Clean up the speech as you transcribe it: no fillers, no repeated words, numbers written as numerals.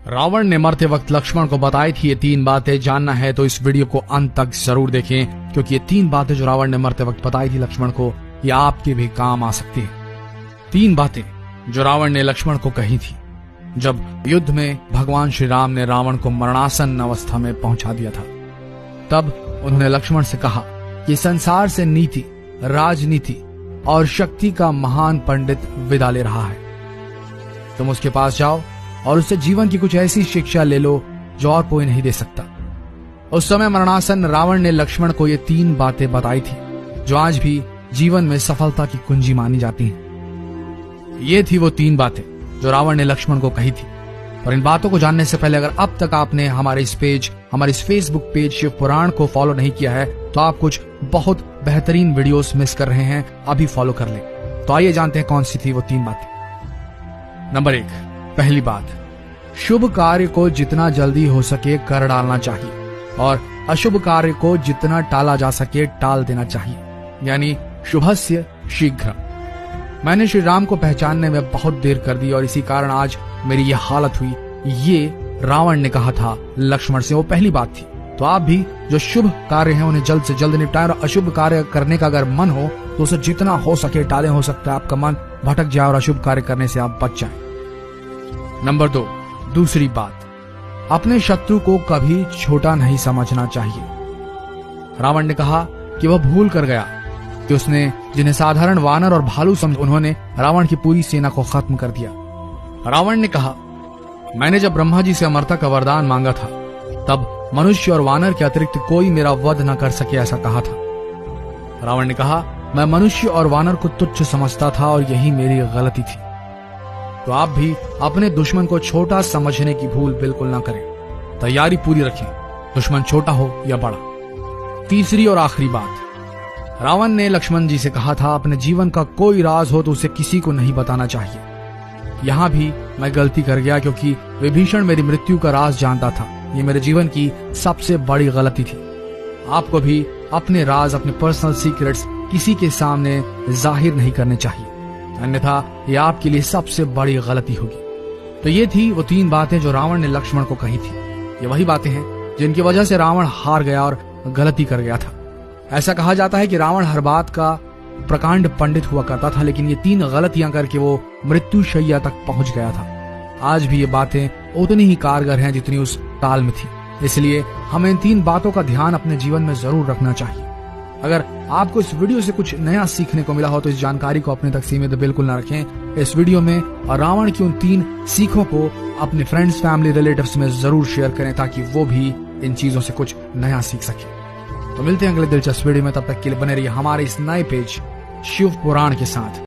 रावण ने मरते वक्त लक्ष्मण को बताई थी ये 3 बातें। जानना है तो इस वीडियो को अंत तक जरूर देखें, क्योंकि ये 3 बातें जो रावण ने मरते वक्त बताई थी लक्ष्मण को, ये आपके भी काम आ सकती है। 3 बातें जो रावण ने लक्ष्मण को कही थी जब युद्ध में भगवान श्री राम ने रावण को मरणासन अवस्था में पहुंचा दिया था। तब उन्होंने लक्ष्मण से कहा कि संसार से नीति, राजनीति और शक्ति का महान पंडित विदा ले रहा है। तुम उसके पास जाओ और उससे जीवन की कुछ ऐसी शिक्षा ले लो जो और कोई नहीं दे सकता। उस समय मरणासन रावण ने लक्ष्मण को ये 3 बातें बताई थी जो आज भी जीवन में सफलता की कुंजी मानी जाती हैं। ये थी वो 3 बातें जो रावण ने लक्ष्मण को कही थी। और इन बातों को जानने से पहले अगर अब तक आपने हमारे इस फेसबुक पेज शिव पुराण को फॉलो नहीं किया है तो आप कुछ बहुत बेहतरीन वीडियोस मिस कर रहे हैं, अभी फॉलो कर लें। तो आइए जानते हैं कौन सी थी वो 3 बातें। नंबर 1, पहली बात, शुभ कार्य को जितना जल्दी हो सके कर डालना चाहिए और अशुभ कार्य को जितना टाला जा सके टाल देना चाहिए, यानी शुभस्य शीघ्र। मैंने श्री राम को पहचानने में बहुत देर कर दी और इसी कारण आज मेरी ये हालत हुई। ये रावण ने कहा था लक्ष्मण से, वो पहली बात थी। तो आप भी जो शुभ कार्य हैं उन्हें जल्द से जल्द निपटाएं और अशुभ कार्य करने का अगर मन हो तो उसे जितना हो सके टालें। हो सकता है आपका मन भटक जाए और अशुभ कार्य करने से आप बच जाएं। नंबर 2, दूसरी बात, अपने शत्रु को कभी छोटा नहीं समझना चाहिए। रावण ने कहा कि वह भूल कर गया कि उसने जिन्हें साधारण वानर और भालू समझ, उन्होंने रावण की पूरी सेना को खत्म कर दिया। रावण ने कहा, मैंने जब ब्रह्मा जी से अमरता का वरदान मांगा था तब मनुष्य और वानर के अतिरिक्त कोई मेरा वध न कर सके, ऐसा कहा था। रावण ने कहा, मैं मनुष्य और वानर को तुच्छ समझता था और यही मेरी गलती थी। तो आप भी अपने दुश्मन को छोटा समझने की भूल बिल्कुल ना करें। तैयारी पूरी रखें, दुश्मन छोटा हो या बड़ा। तीसरी और आखिरी बात, रावण ने लक्ष्मण जी से कहा था अपने जीवन का कोई राज हो तो उसे किसी को नहीं बताना चाहिए। यहां भी मैं गलती कर गया क्योंकि विभीषण मेरी मृत्यु का राज जानता था। ये मेरे जीवन की सबसे बड़ी गलती थी। आपको भी अपने राज, अपने पर्सनल सीक्रेट्स किसी के सामने जाहिर नहीं करने चाहिए, अन्यथा ये आपके लिए सबसे बड़ी गलती होगी। तो ये थी वो 3 बातें जो रावण ने लक्ष्मण को कही थी। ये वही बातें हैं जिनकी वजह से रावण हार गया और गलती कर गया था। ऐसा कहा जाता है कि रावण हर बात का प्रकांड पंडित हुआ करता था, लेकिन ये 3 गलतियां करके वो मृत्यु शैया तक पहुंच गया था। आज भी ये बातें उतनी ही कारगर हैं जितनी उस काल में थी। इसलिए हमें इन 3 बातों का ध्यान अपने जीवन में जरूर रखना चाहिए। अगर आपको इस वीडियो से कुछ नया सीखने को मिला हो तो इस जानकारी को अपने तक सीमित बिल्कुल न रखें। इस वीडियो में और रावण की उन 3 सीखों को अपने फ्रेंड्स, फैमिली, रिलेटिव्स में जरूर शेयर करें ताकि वो भी इन चीजों से कुछ नया सीख सके। तो मिलते हैं अगले दिलचस्प वीडियो में, तब तक के लिए बने रहिए हमारे इस नए पेज शिव पुराण के साथ।